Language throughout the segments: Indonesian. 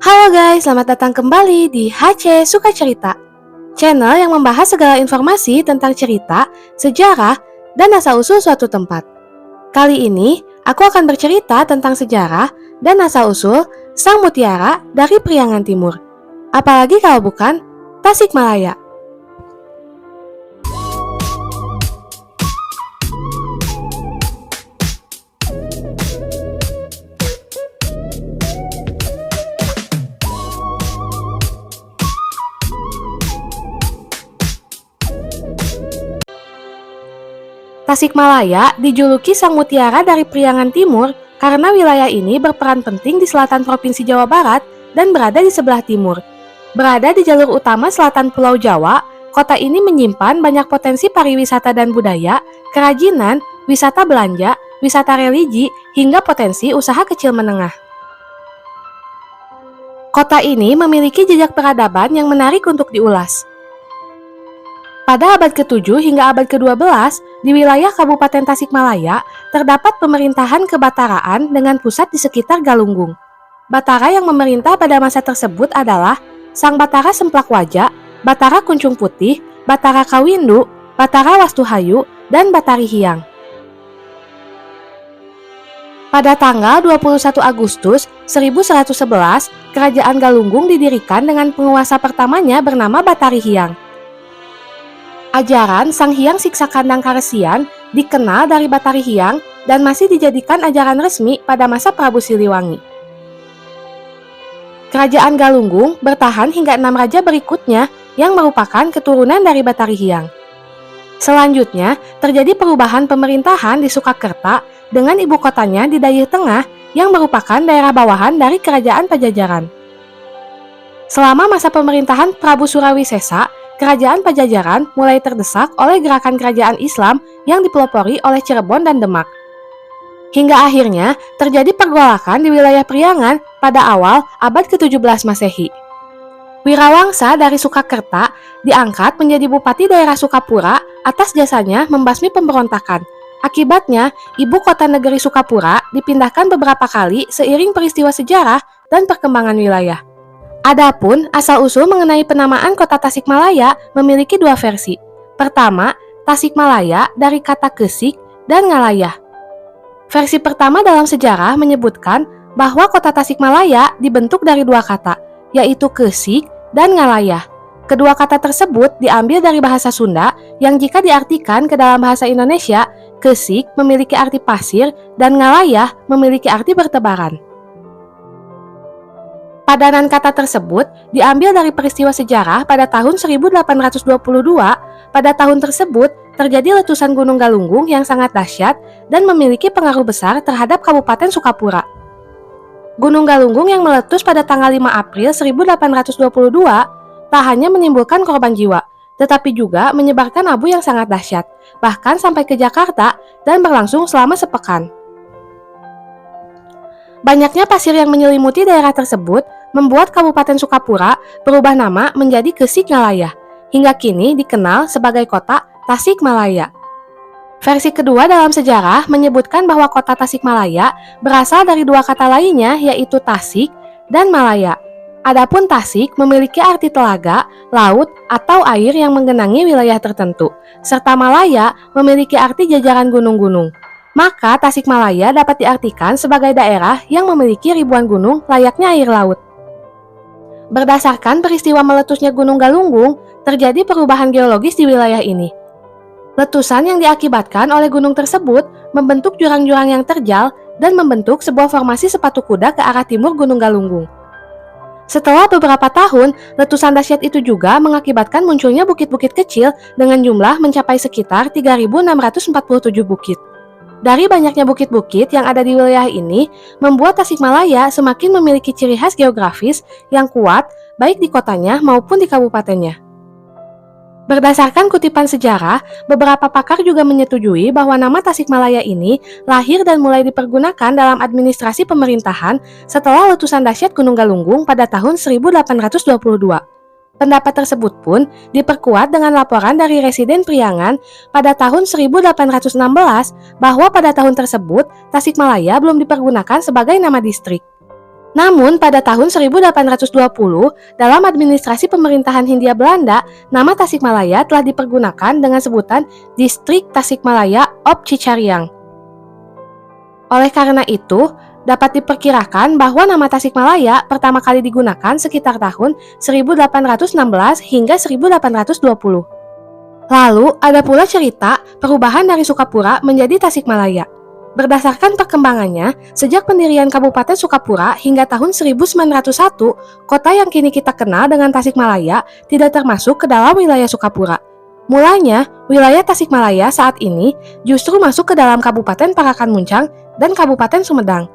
Halo guys, selamat datang kembali di HC Suka Cerita, channel yang membahas segala informasi tentang cerita, sejarah, dan asal-usul suatu tempat. Kali ini, aku akan bercerita tentang sejarah dan asal-usul Sang Mutiara dari Priangan Timur. Apalagi kalau bukan Tasikmalaya. Tasikmalaya dijuluki Sang Mutiara dari Priangan Timur karena wilayah ini berperan penting di selatan Provinsi Jawa Barat dan berada di sebelah timur. Berada di jalur utama selatan Pulau Jawa, kota ini menyimpan banyak potensi pariwisata dan budaya, kerajinan, wisata belanja, wisata religi, hingga potensi usaha kecil menengah. Kota ini memiliki jejak peradaban yang menarik untuk diulas. Pada abad ke-7 hingga abad ke-12, di wilayah Kabupaten Tasikmalaya, terdapat pemerintahan kebataraan dengan pusat di sekitar Galunggung. Batara yang memerintah pada masa tersebut adalah Sang Batara Semplak Wajah, Batara Kuncung Putih, Batara Kawindu, Batara Wastuhayu, dan Batari Hyang. Pada tanggal 21 Agustus 1111, Kerajaan Galunggung didirikan dengan penguasa pertamanya bernama Batari Hyang. Ajaran Sang Hyang Siksa Kandang Karesian dikenal dari Batari Hyang dan masih dijadikan ajaran resmi pada masa Prabu Siliwangi. Kerajaan Galunggung bertahan hingga 6 raja berikutnya yang merupakan keturunan dari Batari Hyang. Selanjutnya, terjadi perubahan pemerintahan di Surakarta dengan ibu kotanya di Dayeuh Tengah yang merupakan daerah bawahan dari Kerajaan Pajajaran. Selama masa pemerintahan Prabu Surawisesa, Kerajaan Pajajaran mulai terdesak oleh gerakan kerajaan Islam yang dipelopori oleh Cirebon dan Demak. Hingga akhirnya terjadi pergolakan di wilayah Priangan pada awal abad ke-17 Masehi. Wirawangsa dari Surakarta diangkat menjadi Bupati daerah Sukapura atas jasanya membasmi pemberontakan. Akibatnya, ibu kota negeri Sukapura dipindahkan beberapa kali seiring peristiwa sejarah dan perkembangan wilayah. Adapun asal-usul mengenai penamaan kota Tasikmalaya memiliki dua versi. Pertama, Tasikmalaya dari kata kesik dan ngalayah. Versi pertama dalam sejarah menyebutkan bahwa kota Tasikmalaya dibentuk dari dua kata, yaitu kesik dan ngalayah. Kedua kata tersebut diambil dari bahasa Sunda yang jika diartikan ke dalam bahasa Indonesia, kesik memiliki arti pasir dan ngalayah memiliki arti bertebaran. Padanan kata tersebut diambil dari peristiwa sejarah pada tahun 1822. Pada tahun tersebut terjadi letusan Gunung Galunggung yang sangat dahsyat dan memiliki pengaruh besar terhadap Kabupaten Sukapura. Gunung Galunggung yang meletus pada tanggal 5 April 1822 tak hanya menimbulkan korban jiwa, tetapi juga menyebarkan abu yang sangat dahsyat, bahkan sampai ke Jakarta dan berlangsung selama sepekan. Banyaknya pasir yang menyelimuti daerah tersebut membuat Kabupaten Sukapura berubah nama menjadi Kesik Ngalayah, hingga kini dikenal sebagai kota Tasikmalaya. Versi kedua dalam sejarah menyebutkan bahwa kota Tasikmalaya berasal dari dua kata lainnya yaitu Tasik dan Malaya. Adapun Tasik memiliki arti telaga, laut, atau air yang menggenangi wilayah tertentu, serta Malaya memiliki arti jajaran gunung-gunung. Maka Tasikmalaya dapat diartikan sebagai daerah yang memiliki ribuan gunung layaknya air laut. Berdasarkan peristiwa meletusnya Gunung Galunggung, terjadi perubahan geologis di wilayah ini. Letusan yang diakibatkan oleh gunung tersebut membentuk jurang-jurang yang terjal dan membentuk sebuah formasi sepatu kuda ke arah timur Gunung Galunggung. Setelah beberapa tahun, letusan dahsyat itu juga mengakibatkan munculnya bukit-bukit kecil dengan jumlah mencapai sekitar 3.647 bukit. Dari banyaknya bukit-bukit yang ada di wilayah ini, membuat Tasikmalaya semakin memiliki ciri khas geografis yang kuat baik di kotanya maupun di kabupatennya. Berdasarkan kutipan sejarah, beberapa pakar juga menyetujui bahwa nama Tasikmalaya ini lahir dan mulai dipergunakan dalam administrasi pemerintahan setelah letusan dahsyat Gunung Galunggung pada tahun 1822. Pendapat tersebut pun diperkuat dengan laporan dari residen Priangan pada tahun 1816 bahwa pada tahun tersebut Tasikmalaya belum dipergunakan sebagai nama distrik. Namun pada tahun 1820, dalam administrasi pemerintahan Hindia Belanda, nama Tasikmalaya telah dipergunakan dengan sebutan Distrik Tasikmalaya op Cicariang. Oleh karena itu, dapat diperkirakan bahwa nama Tasikmalaya pertama kali digunakan sekitar tahun 1816 hingga 1820. Lalu, ada pula cerita perubahan dari Sukapura menjadi Tasikmalaya. Berdasarkan perkembangannya, sejak pendirian Kabupaten Sukapura hingga tahun 1901, kota yang kini kita kenal dengan Tasikmalaya tidak termasuk ke dalam wilayah Sukapura. Mulanya, wilayah Tasikmalaya saat ini justru masuk ke dalam Kabupaten Parakan Muncang dan Kabupaten Sumedang,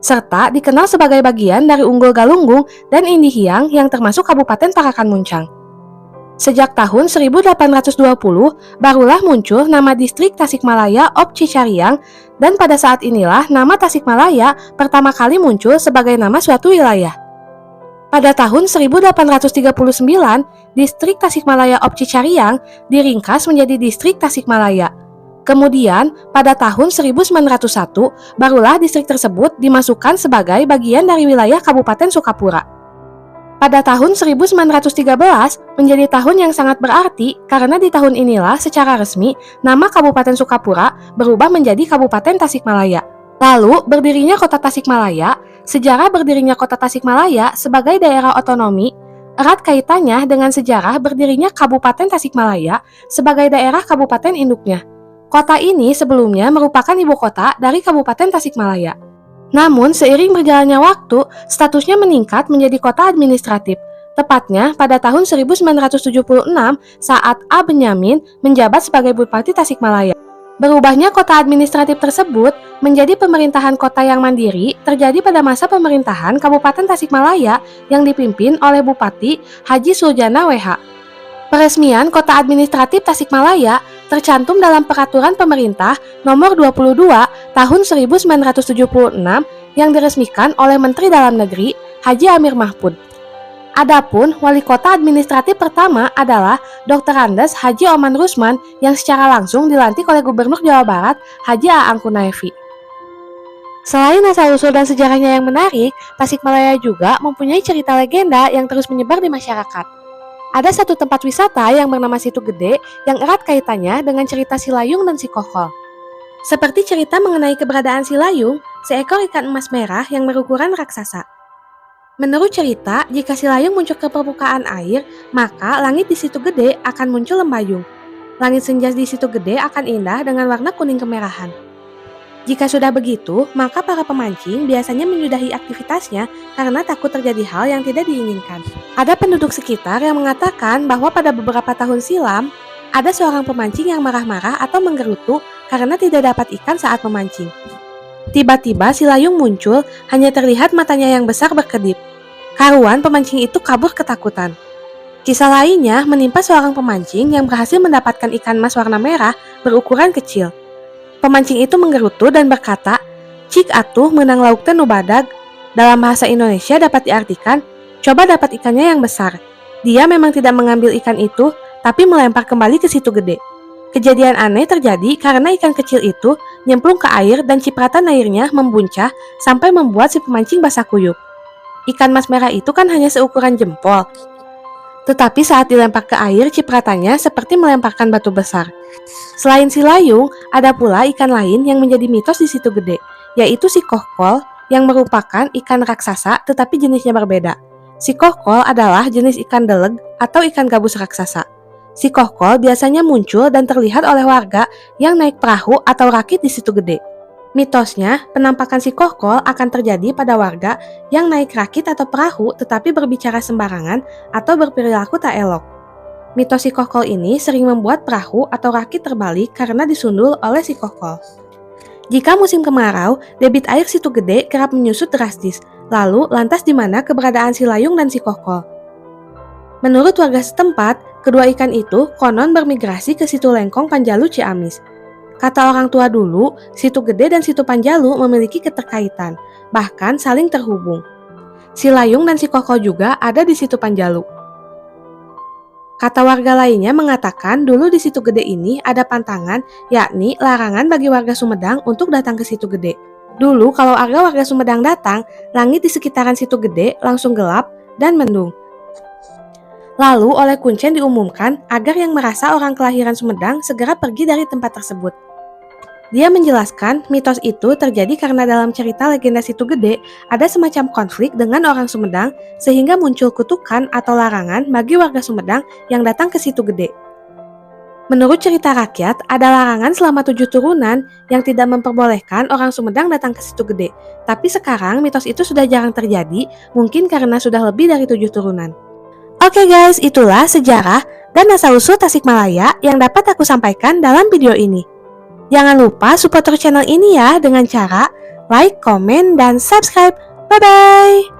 serta dikenal sebagai bagian dari Unggul Galunggung dan Indihiyang yang termasuk Kabupaten Parakan Muncang. Sejak tahun 1820, barulah muncul nama distrik Tasikmalaya op Cicariang, dan pada saat inilah nama Tasikmalaya pertama kali muncul sebagai nama suatu wilayah. Pada tahun 1839, distrik Tasikmalaya op Cicariang diringkas menjadi distrik Tasikmalaya. Kemudian, pada tahun 1901, barulah distrik tersebut dimasukkan sebagai bagian dari wilayah Kabupaten Sukapura. Pada tahun 1913 menjadi tahun yang sangat berarti karena di tahun inilah secara resmi nama Kabupaten Sukapura berubah menjadi Kabupaten Tasikmalaya. Lalu berdirinya Kota Tasikmalaya, sejarah berdirinya Kota Tasikmalaya sebagai daerah otonomi erat kaitannya dengan sejarah berdirinya Kabupaten Tasikmalaya sebagai daerah kabupaten induknya. Kota ini sebelumnya merupakan ibu kota dari Kabupaten Tasikmalaya. Namun, seiring berjalannya waktu, statusnya meningkat menjadi kota administratif. Tepatnya pada tahun 1976 saat A. Benyamin menjabat sebagai Bupati Tasikmalaya. Berubahnya kota administratif tersebut menjadi pemerintahan kota yang mandiri terjadi pada masa pemerintahan Kabupaten Tasikmalaya yang dipimpin oleh Bupati Haji Suljana WH. Peresmian Kota Administratif Tasikmalaya tercantum dalam Peraturan Pemerintah Nomor 22 Tahun 1976 yang diresmikan oleh Menteri Dalam Negeri Haji Amir Mahfud. Adapun wali kota administratif pertama adalah Dr. Andes Haji Oman Rusman yang secara langsung dilantik oleh Gubernur Jawa Barat Haji Aang Kunaevi. Selain asal-usul dan sejarahnya yang menarik, Tasikmalaya juga mempunyai cerita legenda yang terus menyebar di masyarakat. Ada satu tempat wisata yang bernama Situ Gede yang erat kaitannya dengan cerita Silayung dan Si Kokol. Seperti cerita mengenai keberadaan Silayung, seekor ikan emas merah yang berukuran raksasa. Menurut cerita, jika Silayung muncul ke permukaan air, maka langit di Situ Gede akan muncul lembayung. Langit senja di Situ Gede akan indah dengan warna kuning kemerahan. Jika sudah begitu, maka para pemancing biasanya menyudahi aktivitasnya karena takut terjadi hal yang tidak diinginkan. Ada penduduk sekitar yang mengatakan bahwa pada beberapa tahun silam, ada seorang pemancing yang marah-marah atau menggerutu karena tidak dapat ikan saat memancing. Tiba-tiba Silayung muncul, hanya terlihat matanya yang besar berkedip. Karuan pemancing itu kabur ketakutan. Kisah lainnya menimpa seorang pemancing yang berhasil mendapatkan ikan emas warna merah berukuran kecil. Pemancing itu menggerutu dan berkata, "Cik atuh menang lauk teh nu badag." Dalam bahasa Indonesia dapat diartikan, "Coba dapat ikannya yang besar." Dia memang tidak mengambil ikan itu, tapi melempar kembali ke Situ Gede. Kejadian aneh terjadi karena ikan kecil itu nyemplung ke air dan cipratan airnya membuncah sampai membuat si pemancing basah kuyup. Ikan emas merah itu kan hanya seukuran jempol. Tetapi saat dilempar ke air, cipratannya seperti melemparkan batu besar. Selain Silayung, ada pula ikan lain yang menjadi mitos di Situ Gede, yaitu Si Kokol yang merupakan ikan raksasa tetapi jenisnya berbeda. Si Kokol adalah jenis ikan deleg atau ikan gabus raksasa. Si Kokol biasanya muncul dan terlihat oleh warga yang naik perahu atau rakit di Situ Gede. Mitosnya, penampakan si Kokol akan terjadi pada warga yang naik rakit atau perahu tetapi berbicara sembarangan atau berperilaku tak elok. Mitos si Kokol ini sering membuat perahu atau rakit terbalik karena disundul oleh si Kokol. Jika musim kemarau, debit air Situ Gede kerap menyusut drastis. Lalu, lantas di mana keberadaan Silayung dan si Kokol? Menurut warga setempat, kedua ikan itu konon bermigrasi ke Situ Lengkong Panjalu Ciamis. Kata orang tua dulu, Situ Gede dan Situ Panjalu memiliki keterkaitan, bahkan saling terhubung. Silayung dan si Kokol juga ada di Situ Panjalu. Kata warga lainnya mengatakan dulu di Situ Gede ini ada pantangan, yakni larangan bagi warga Sumedang untuk datang ke Situ Gede. Dulu kalau warga Sumedang datang, langit di sekitaran Situ Gede langsung gelap dan mendung. Lalu oleh Kuncen diumumkan agar yang merasa orang kelahiran Sumedang segera pergi dari tempat tersebut. Dia menjelaskan mitos itu terjadi karena dalam cerita legenda Situ Gede ada semacam konflik dengan orang Sumedang sehingga muncul kutukan atau larangan bagi warga Sumedang yang datang ke Situ Gede. Menurut cerita rakyat, ada larangan selama 7 turunan yang tidak memperbolehkan orang Sumedang datang ke Situ Gede. Tapi sekarang mitos itu sudah jarang terjadi, mungkin karena sudah lebih dari 7 turunan. Oke guys, itulah sejarah dan asal-usul Tasikmalaya yang dapat aku sampaikan dalam video ini. Jangan lupa support terus channel ini ya dengan cara like, komen, dan subscribe. Bye-bye!